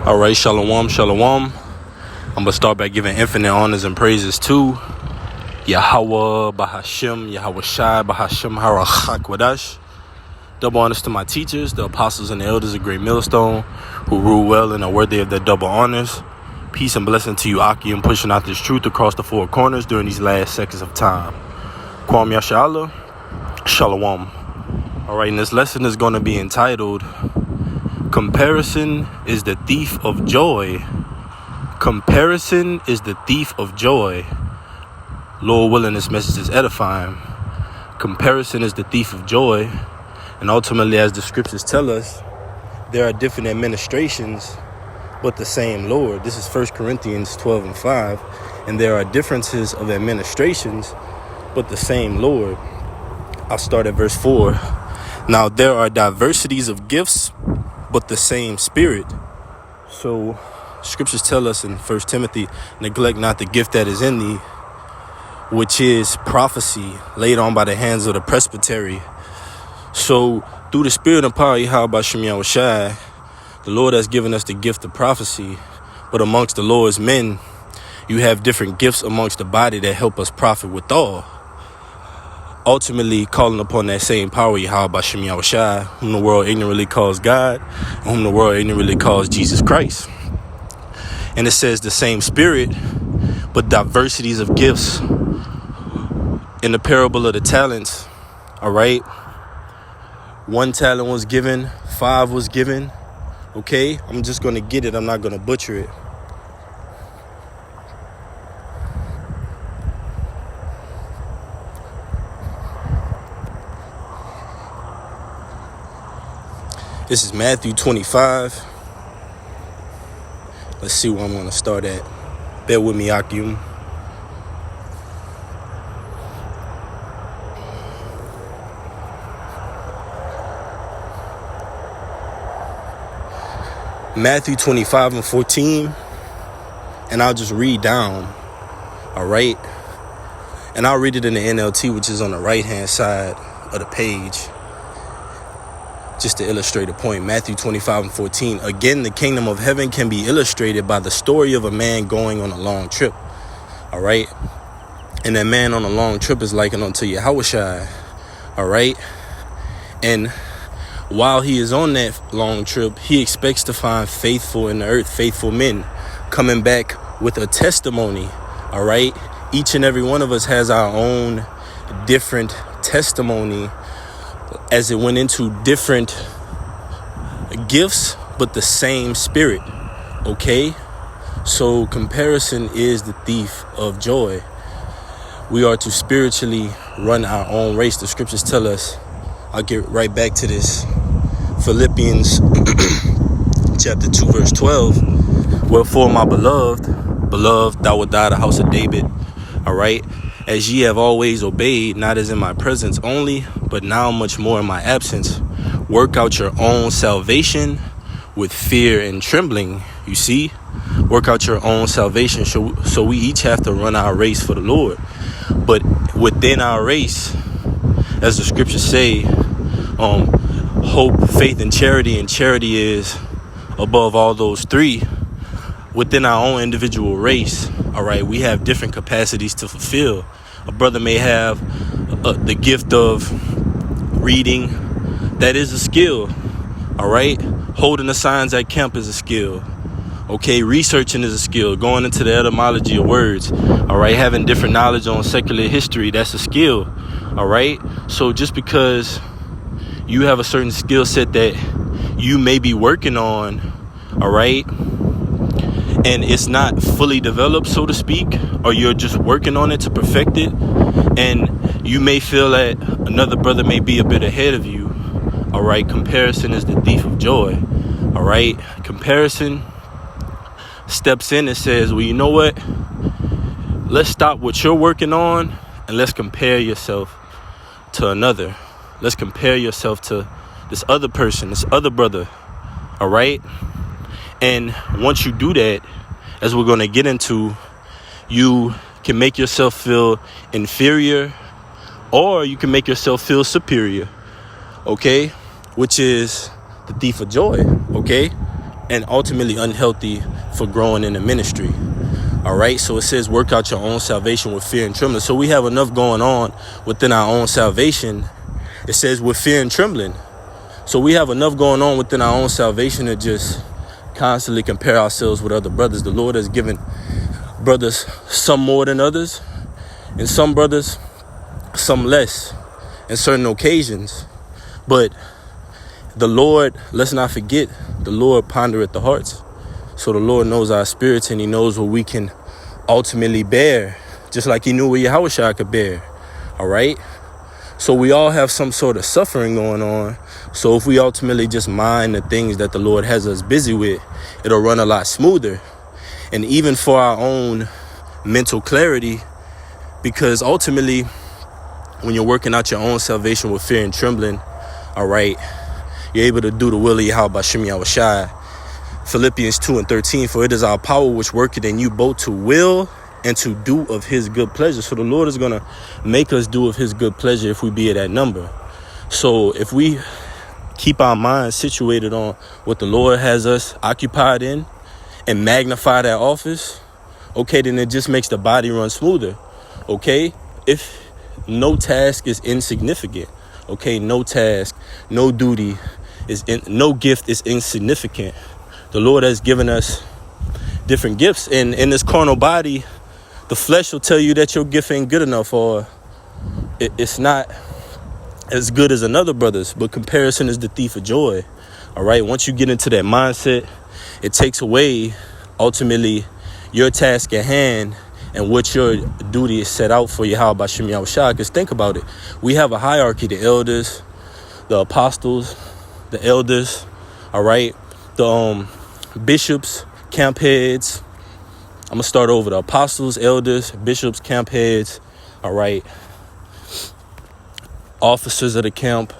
All right, shalom, shalom. I'm going to start by giving infinite honors and praises to Yahweh, Bahashem, Yahweh Shai, Bahashem, Harachak Wadash. Double honors to my teachers, the apostles and the elders of Great Millstone, who rule well and are worthy of their double honors. Peace and blessing to you, Aki, and pushing out this truth across the four corners during these last seconds of time. Kwam Yashala, shalom. All right, and this lesson is going to be entitled, Comparison is the Thief of Joy. Comparison is the thief of joy. Lord willing, this message is edifying. Comparison is the thief of joy. And ultimately, as the scriptures tell us, there are different administrations, but the same Lord. This is 1 Corinthians 12:5. And there are differences of administrations, but the same Lord. I'll start at verse 4. Now there are diversities of gifts, but the same Spirit. So scriptures tell us in 1 Timothy, neglect not the gift that is in thee, which is prophecy laid on by the hands of the presbytery. So through the Spirit and power of Yahweh Shem Shai, the Lord has given us the gift of prophecy. But amongst the Lord's men, you have different gifts amongst the body that help us profit withal. Ultimately calling upon that same power, Yahweh Shem Shai, whom the world ignorantly calls God, and whom the world ignorantly calls Jesus Christ. And it says the same Spirit, but diversities of gifts. In the parable of the talents, all right, 1 talent was given, 5 was given. Okay, I'm just going to get it. I'm not going to butcher it. This is Matthew 25. Let's see where I'm going to start at. Bear with me, Akim. Matthew 25:14. And I'll just read down. All right. And I'll read it in the NLT, which is on the right-hand side of the page. Just to illustrate a point, Matthew 25:14. Again, the kingdom of heaven can be illustrated by the story of a man going on a long trip. All right. And that man on a long trip is likened unto Yahweh Shai. All right. And while he is on that long trip, he expects to find faithful in the earth, faithful men coming back with a testimony. All right. Each and every one of us has our own different testimony, as it went into different gifts, but the same Spirit. Okay? So comparison is the thief of joy. We are to spiritually run our own race. The scriptures tell us, I'll get right back to this. Philippians chapter 2, verse 12. Wherefore, my beloved, thou wilt die the house of David. All right? As ye have always obeyed, not as in my presence only, but now much more in my absence. Work out your own salvation with fear and trembling. You see? Work out your own salvation. So we each have to run our race for the Lord. But within our race, as the scriptures say, hope, faith, and charity is above all those three. Within our own individual race, all right, we have different capacities to fulfill. A brother may have the gift of reading. That is a skill. All right. Holding the signs at camp is a skill. Okay. Researching is a skill. Going into the etymology of words. All right. Having different knowledge on secular history. That's a skill. All right. So just because you have a certain skill set that you may be working on, all right, and it's not fully developed, so to speak, or you're just working on it to perfect it, and you may feel that another brother may be a bit ahead of you. All right. Comparison is the thief of joy. All right. Comparison steps in and says, well, you know what? Let's stop what you're working on and let's compare yourself to another. Let's compare yourself to this other person, this other brother. All right. And once you do that, as we're going to get into, you can make yourself feel inferior, or you can make yourself feel superior. Okay. Which is the thief of joy. Okay. and ultimately unhealthy for growing in the ministry. All right, so it says work out your own salvation with fear and trembling. So we have enough going on within our own salvation. It says with fear and trembling. So we have enough going on within our own salvation to just constantly compare ourselves with other brothers. The Lord has given brothers some more than others, and some brothers some less in certain occasions. But the Lord, let's not forget, the Lord pondereth the hearts. So the Lord knows our spirits, and he knows what we can ultimately bear, just like he knew what Yahushua could bear. All right. So we all have some sort of suffering going on. So if we ultimately just mind the things that the Lord has us busy with, it'll run a lot smoother. And even for our own mental clarity, because ultimately when you're working out your own salvation with fear and trembling, all right, you're able to do the will of Yahweh B'Shem Yahushai. Philippians 2:13, for it is our power which worketh in you both to will and to do of his good pleasure. So the Lord is going to make us do of his good pleasure if we be at that number. So if we keep our minds situated on what the Lord has us occupied in and magnify that office, okay, then it just makes the body run smoother. Okay, if no task is insignificant, okay, no task, no duty no gift is insignificant. The Lord has given us different gifts, and in this carnal body, the flesh will tell you that your gift ain't good enough, or it's not as good as another brother's. But comparison is the thief of joy. All right. Once you get into that mindset, it takes away ultimately your task at hand and what your duty is set out for Yahweh B'Shem Yahushua. Because think about it. We have a hierarchy: the elders, the apostles, the elders. All right. The bishops, camp heads. I'm going to start over. The apostles, elders, bishops, camp heads. All right. Officers of the camp.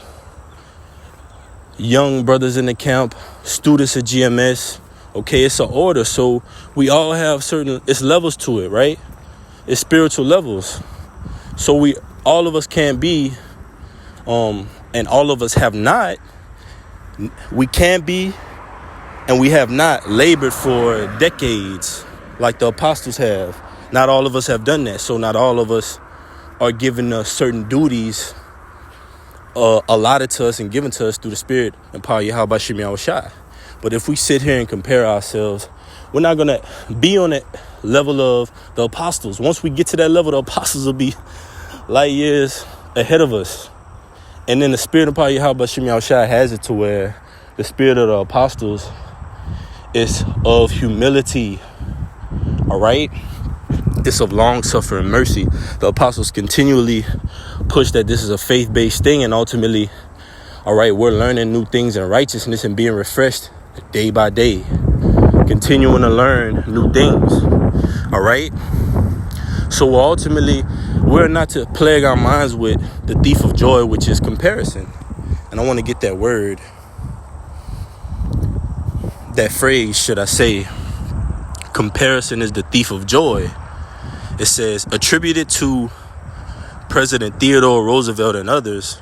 Young brothers in the camp. Students at GMS. Okay, it's an order. So we all have it's levels to it, right? It's spiritual levels. So all of us can't be, and all of us have not. We can be, and we have not labored for decades like the apostles have. Not all of us have done that. So not all of us are given certain duties allotted to us and given to us through the Spirit and power of Yahweh B'Shem Yahushua. But if we sit here and compare ourselves, we're not going to be on that level of the apostles. Once we get to that level, the apostles will be light years ahead of us. And then the Spirit and power of Yahweh B'Shem Yahushua has it to where the spirit of the apostles is of humility. All right. It's of long suffering, mercy. The apostles continually push that this is a faith-based thing, and ultimately, all right, we're learning new things in righteousness and being refreshed day by day, continuing to learn new things. All right. So ultimately, we're not to plague our minds with the thief of joy, which is comparison. And I want to get that word, that phrase, should I say. Comparison is the thief of joy. It says, attributed to President Theodore Roosevelt and others,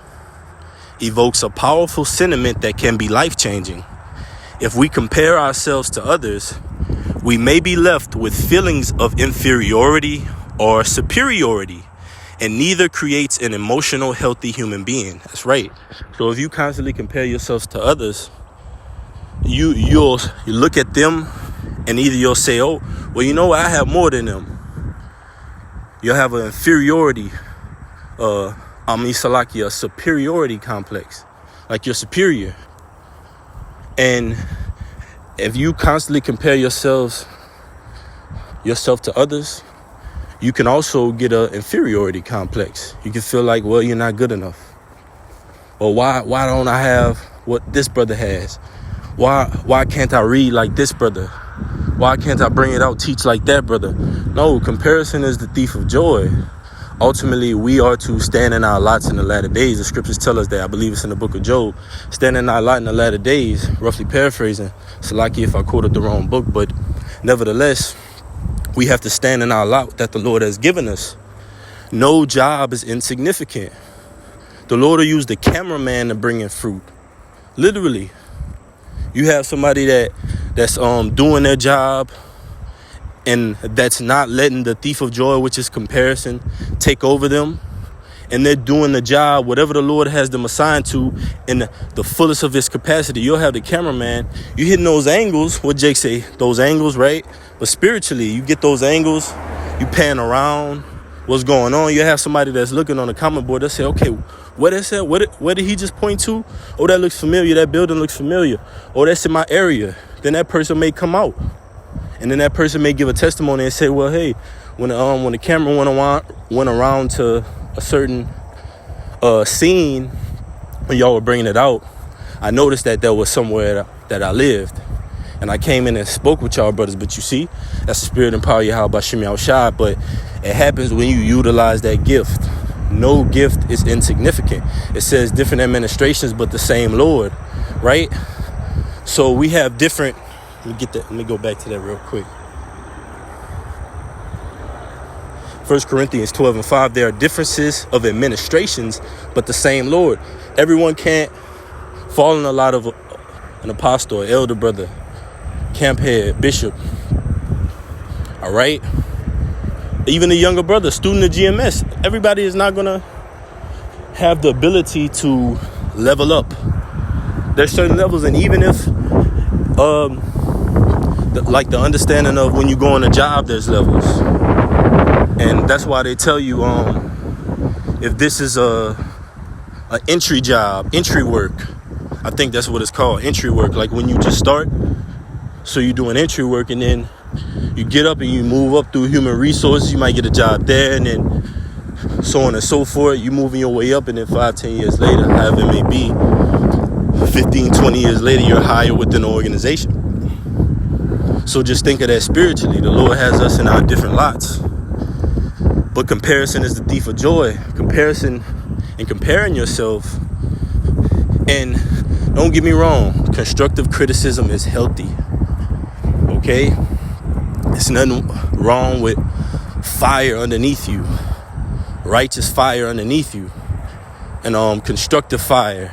evokes a powerful sentiment that can be life-changing. If we compare ourselves to others, we may be left with feelings of inferiority or superiority, and neither creates an emotional, healthy human being. That's right. So if you constantly compare yourselves to others, you'll look at them, and either you'll say, oh, well, you know what? I have more than them. You'll have an inferiority, a superiority complex, like you're superior. And if you constantly compare yourself to others, you can also get an inferiority complex. You can feel like, well, you're not good enough. Or why don't I have what this brother has? Why can't I read like this brother? Why can't I bring it out, teach like that brother? No, comparison is the thief of joy. Ultimately, we are to stand in our lots in the latter days. The scriptures tell us that. I believe it's in the book of Job. Stand in our lot in the latter days, roughly paraphrasing. Salaki if I quoted the wrong book, but nevertheless, we have to stand in our lot that the Lord has given us. No job is insignificant. The Lord will use the cameraman to bring in fruit. Literally. You have somebody that that's doing their job, and that's not letting the thief of joy, which is comparison, take over them. And they're doing the job, whatever the Lord has them assigned to, in the fullest of his capacity. You'll have the cameraman, you hitting those angles, what Jake say, those angles, right? But spiritually, you get those angles, you pan around, what's going on. You have somebody that's looking on the comment board that say, okay, what is that? Where did he just point to? Oh, that looks familiar. That building looks familiar. Oh, that's in my area. Then that person may come out. And then that person may give a testimony and say, well, hey, when the camera went around to a certain scene, when y'all were bringing it out, I noticed that there was somewhere that I lived. And I came in and spoke with y'all brothers. But you see, that's the spirit and power of Yahweh Bashim Yahushua. But it happens when you utilize that gift. No gift is insignificant. It says different administrations, but the same Lord, right? So we have different. Let me go back to that real quick. 1 Corinthians 12:5. There are differences of administrations, but the same Lord. Everyone can't fall in the lot of an apostle, elder brother, camp head, bishop. All right. Even a younger brother, student of GMS. Everybody is not going to have the ability to level up. There's certain levels, and even if, like the understanding of when you go on a job, there's levels. And that's why they tell you, if this is a entry job, entry work, I think that's what it's called, entry work. Like when you just start, so you're doing entry work, and then you get up and you move up through human resources. You might get a job there, and then so on and so forth. You moving your way up, and then 5-10 years later, however it may be, 15-20 years later, you're higher within the organization. So just think of that spiritually. The Lord has us in our different lots. But comparison is the thief of joy. Comparison and comparing yourself. And don't get me wrong, constructive criticism is healthy. Okay? There's nothing wrong with fire underneath you. Righteous fire underneath you. And constructive fire.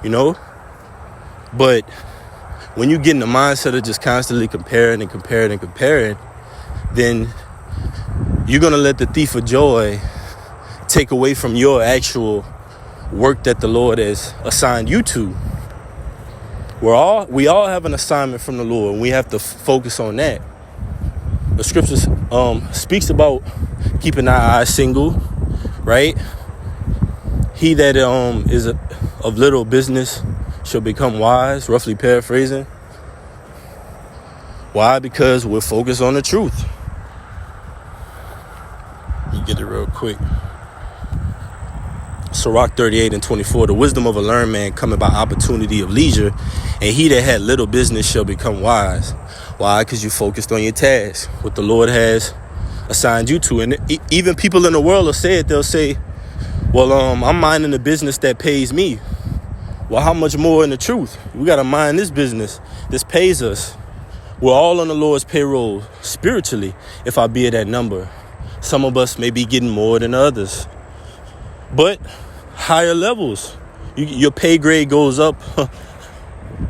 You know? But when you get in the mindset of just constantly comparing, then you're going to let the thief of joy take away from your actual work that the Lord has assigned you to. We all have an assignment from the Lord, and we have to focus on that. The scriptures speaks about keeping our eyes single, right? He that is of little business shall become wise, roughly paraphrasing. Why? Because we're focused on the truth. You get it real quick. Sirach 38:24. The wisdom of a learned man cometh by opportunity of leisure, and he that had little business shall become wise. Why? Because you focused on your task, what the Lord has assigned you to. And even people in the world will say it. They'll say, well, I'm minding the business that pays me. Well, how much more in the truth? We got to mind this business. This pays us. We're all on the Lord's payroll spiritually, if I be at that number. Some of us may be getting more than others. But higher levels, your pay grade goes up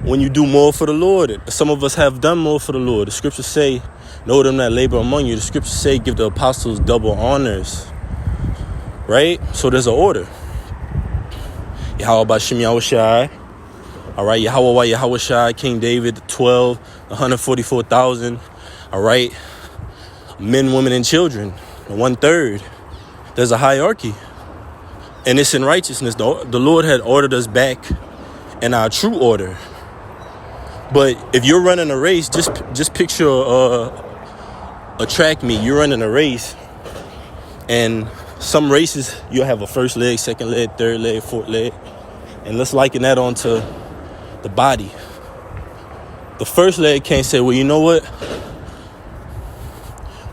when you do more for the Lord. Some of us have done more for the Lord. The scriptures say, know them that labor among you. The scriptures say, give the apostles double honors. Right? So there's an order. Yahweh Bashim Yahushua. All right, Yahweh Yahushua, King David, the 12, 144,000. All right, men, women, and children, 1/3. There's a hierarchy, and it's in righteousness. The Lord had ordered us back in our true order. But if you're running a race, just picture a track meet. You're running a race, and some races you'll have a first leg, second leg, third leg, fourth leg, and let's liken that onto the body. The first leg can't say, well, you know what?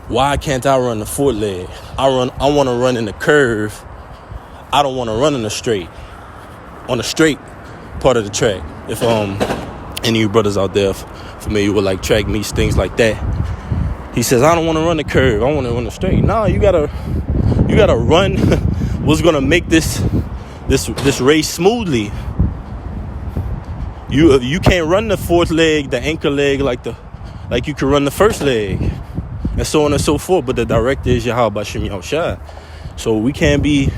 Why can't I run the fourth leg? I want to run in the curve. I don't want to run in the straight. On the straight part of the track. If any of you brothers out there familiar with like track meets, things like that. He says, I don't want to run the curve. I want to run the straight. No, you gotta run what's gonna make this race smoothly. You can't run the fourth leg, the anchor leg, like you can run the first leg, and so on and so forth. But the director is Yahweh Bashem Yahushua. So we can't be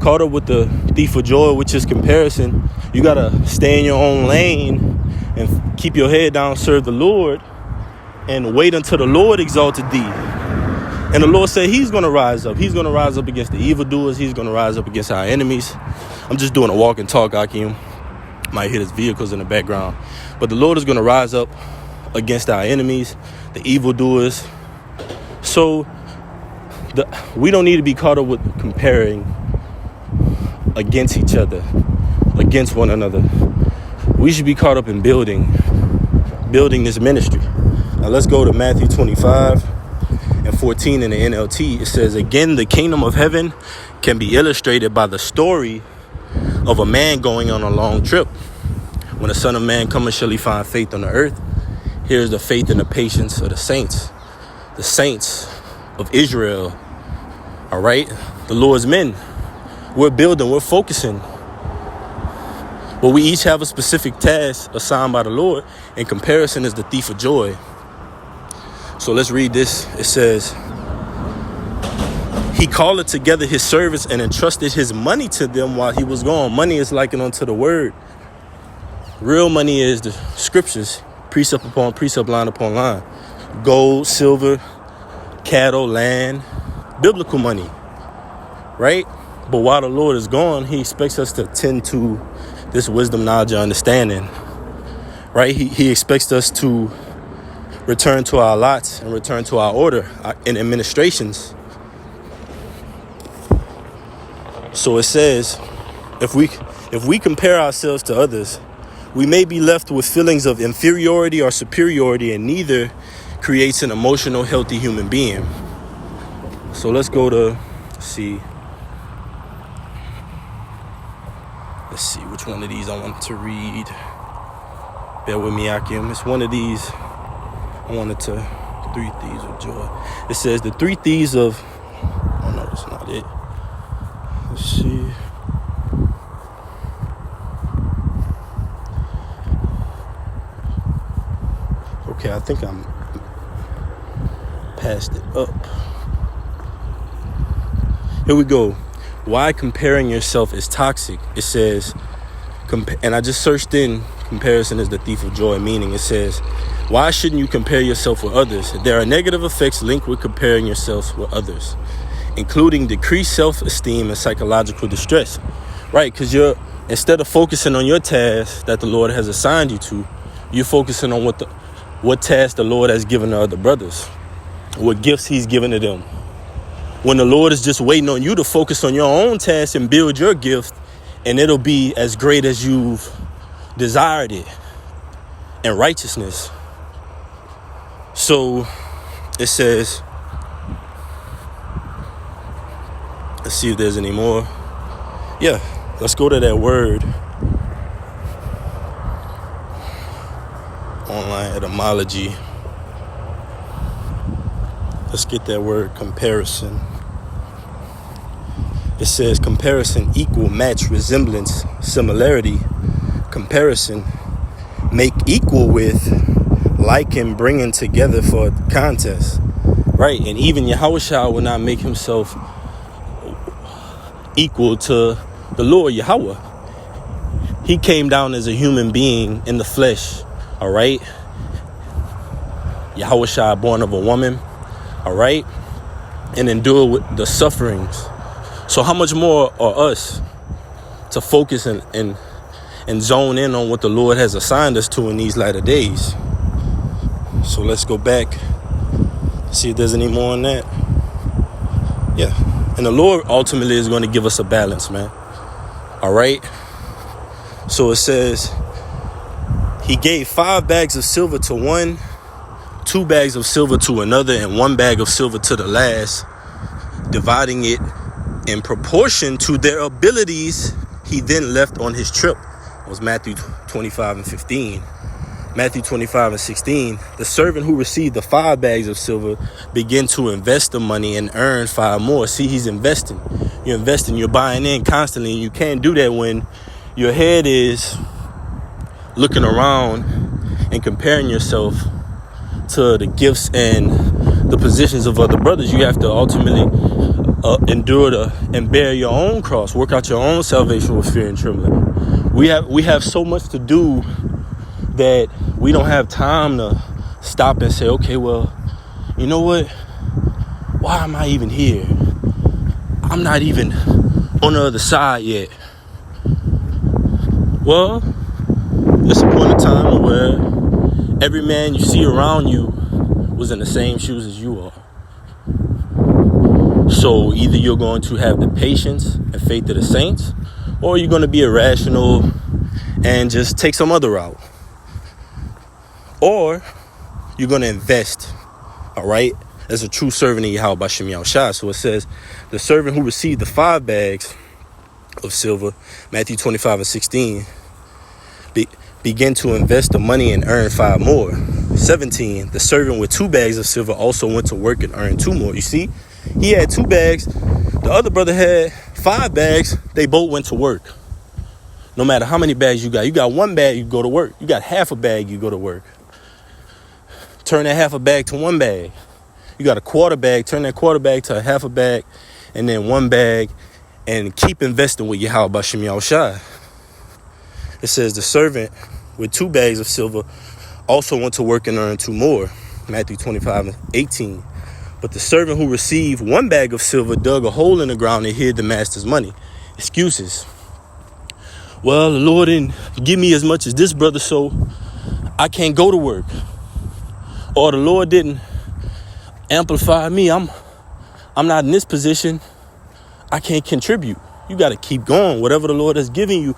caught up with the thief of joy, which is comparison. You gotta stay in your own lane and keep your head down, serve the Lord, and wait until the Lord exalted thee. And the Lord said he's going to rise up. He's going to rise up against the evildoers. He's going to rise up against our enemies. I'm just doing a walk and talk, Akim. Might hear his vehicles in the background. But the Lord is going to rise up against our enemies, the evildoers. So we don't need to be caught up with comparing against each other, against one another. We should be caught up in building this ministry. Now let's go to Matthew 25 and 14 in the NLT. It says, again, the kingdom of heaven can be illustrated by the story of a man going on a long trip. When the Son of Man cometh, shall he find faith on the earth? Here's the faith and the patience of the saints of Israel. All right, the Lord's men. We're building, we're focusing. But we each have a specific task assigned by the Lord, and comparison is the thief of joy. So let's read this. It says, he called together his servants and entrusted his money to them while he was gone. Money is likened unto the word. Real money is the scriptures, precept upon precept, line upon line. Gold, silver, cattle, land, biblical money, right? But while the Lord is gone, he expects us to tend to this wisdom, knowledge, and understanding, right? He expects us to return to our lots and return to our order in administrations. So it says, if we compare ourselves to others, we may be left with feelings of inferiority or superiority, and neither creates an emotional, healthy human being. So let's go to see which one of these I want to read. Bear with me, Akim. It's one of these. I wanted to 3 thieves of joy. It says the 3 thieves of. Oh no, that's not it. Let's see. Okay, I think I'm passed it up. Here we go. Why comparing yourself is toxic. It says, and I just searched in comparison is the thief of joy, meaning it says, why shouldn't you compare yourself with others? There are negative effects linked with comparing yourself with others, including decreased self-esteem and psychological distress, right? Because instead of focusing on your task that the Lord has assigned you to, you're focusing on what task the Lord has given to other brothers, what gifts he's given to them. When the Lord is just waiting on you to focus on your own task and build your gift, and it'll be as great as you've desired it in righteousness. So it says, let's see if there's any more. Yeah, let's go to that word. Online etymology. Let's get that word comparison. It says comparison, equal, match, resemblance, similarity. Comparison, make equal with, like, and bringing together for a contest. Right, and even Yahushua will not make himself equal to the Lord Yahweh. He came down as a human being in the flesh. All right. Yahushua born of a woman. All right. And endure with the sufferings. So how much more are us to focus and zone in on what the Lord has assigned us to in these latter days? So let's go back. See if there's any more on that. Yeah. And the Lord ultimately is going to give us a balance, man. All right. So it says, he gave 5 bags of silver to one, 2 bags of silver to another, and 1 bag of silver to the last, dividing it in proportion to their abilities. He then left on his trip. It was Matthew 25 and 15. Matthew 25 and 16. The servant who received the 5 bags of silver began to invest the money and earn 5 more. See, he's investing. You're investing. You're buying in constantly. And you can't do that when your head is looking around and comparing yourself to the gifts and the positions of other brothers. You have to ultimately endure and bear your own cross, work out your own salvation with fear and trembling. We have so much to do that we don't have time to stop and say, okay, well, you know what? Why am I even here? I'm not even on the other side yet. Well, it's a point of time where every man you see around you was in the same shoes as you are. So either you're going to have the patience and faith of the saints, or you're going to be irrational and just take some other route. Or you're going to invest, all right, as a true servant of Yahweh B'Shem Yahushua. So it says, the servant who received the 5 bags of silver, Matthew 25:16, began to invest the money and earn 5 more. 17, the servant with 2 bags of silver also went to work and earned 2 more. You see, he had 2 bags. The other brother had 5 bags. They both went to work. No matter how many bags you got 1 bag, you go to work. You got half a bag, you go to work. Turn that half a bag to 1 bag. You got a quarter bag, turn that quarter bag to a half a bag, and then 1 bag, and keep investing with Yahweh B'Shem Yahushua. It says the servant with 2 bags of silver also went to work and earned 2 more. Matthew 25:18. But the servant who received 1 bag of silver dug a hole in the ground and hid the master's money. Excuses. Well, the Lord didn't give me as much as this brother, so I can't go to work. Or the Lord didn't amplify me. I'm not in this position. I can't contribute. You got to keep going. Whatever the Lord has given you,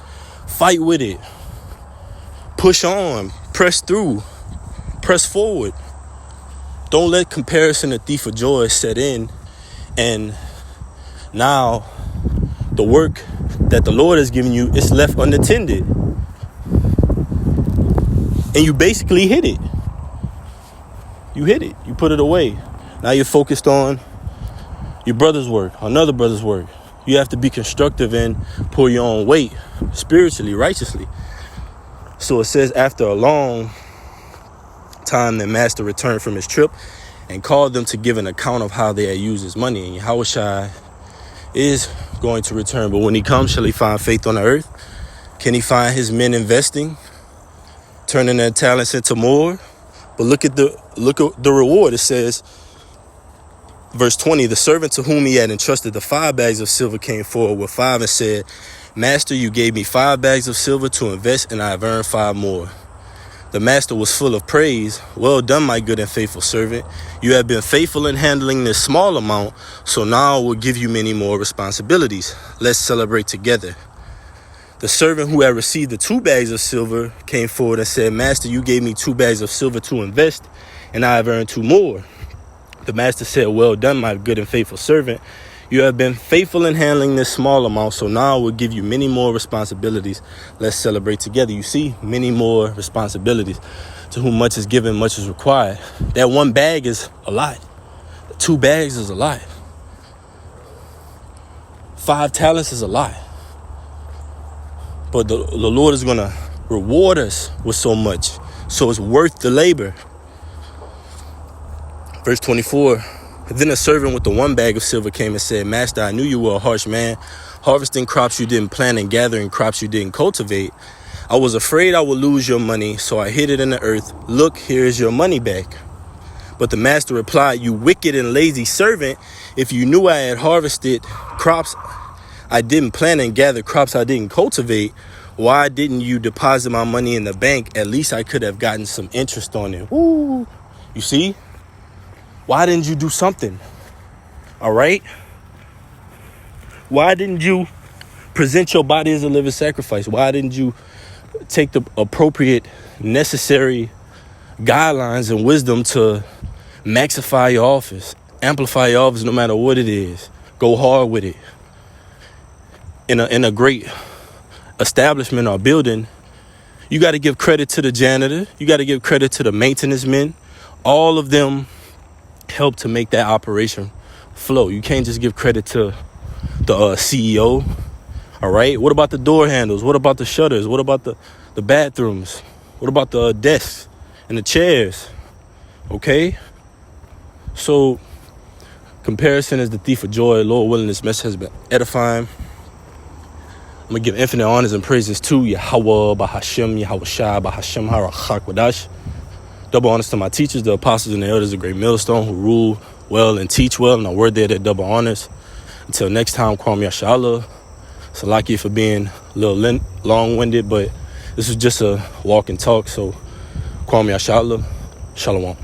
fight with it. Push on. Press through. Press forward. Don't let comparison, the thief of joy, set in. And now the work that the Lord has given you is left unattended. And you basically hit it. You hit it. You put it away. Now you're focused on your brother's work, another brother's work. You have to be constructive and pull your own weight spiritually, righteously. So it says, after a long time, the master returned from his trip and called them to give an account of how they had used his money. And Yahushua is going to return. But when he comes, shall he find faith on the earth? Can he find his men investing, turning their talents into more? But look at the reward. It says, verse 20, the servant to whom he had entrusted the 5 bags of silver came forward with 5 and said, Master, you gave me 5 bags of silver to invest, and I have earned 5 more. The master was full of praise. Well done, my good and faithful servant. You have been faithful in handling this small amount, so now I will give you many more responsibilities. Let's celebrate together. The servant who had received the 2 bags of silver came forward and said, Master, you gave me 2 bags of silver to invest, and I have earned 2 more. The master said, well done, my good and faithful servant. You have been faithful in handling this small amount, so now I will give you many more responsibilities. Let's celebrate together. You see, many more responsibilities. To whom much is given, much is required. That 1 bag is a lot. 2 bags is a lot. 5 talents is a lot. But the Lord is going to reward us with so much. So it's worth the labor. Verse 24. Then a servant with the 1 bag of silver came and said, Master, I knew you were a harsh man, harvesting crops you didn't plant and gathering crops you didn't cultivate. I was afraid I would lose your money, so I hid it in the earth. Look, here is your money back. But the master replied, you wicked and lazy servant, if you knew I had harvested crops I didn't plant and gather crops I didn't cultivate, why didn't you deposit my money in the bank? At least I could have gotten some interest on it. Woo! You see? Why didn't you do something? All right? Why didn't you present your body as a living sacrifice? Why didn't you take the appropriate, necessary guidelines and wisdom to maxify your office, amplify your office no matter what it is? Go hard with it. In a great establishment or building, you got to give credit to the janitor. You got to give credit to the maintenance men. All of them help to make that operation flow. You can't just give credit to the CEO. All right. What about the door handles? What about the shutters? What about the the bathrooms? What about the desks and the chairs? Okay? So, comparison is the thief of joy. Lord willing, this message has been edifying. I'm going to give infinite honors and praises to Yahweh, Bahashem, Yahweh Shai, Bahashem, Harachak, Wadash. Double honors to my teachers, the apostles and the elders of Great Millstone, who rule well and teach well, and are worthy of their double honors. Until next time, Kwam Yashala. Salaki for being a little long-winded, but this was just a walk and talk. So, Kwam Yashala. Shalom.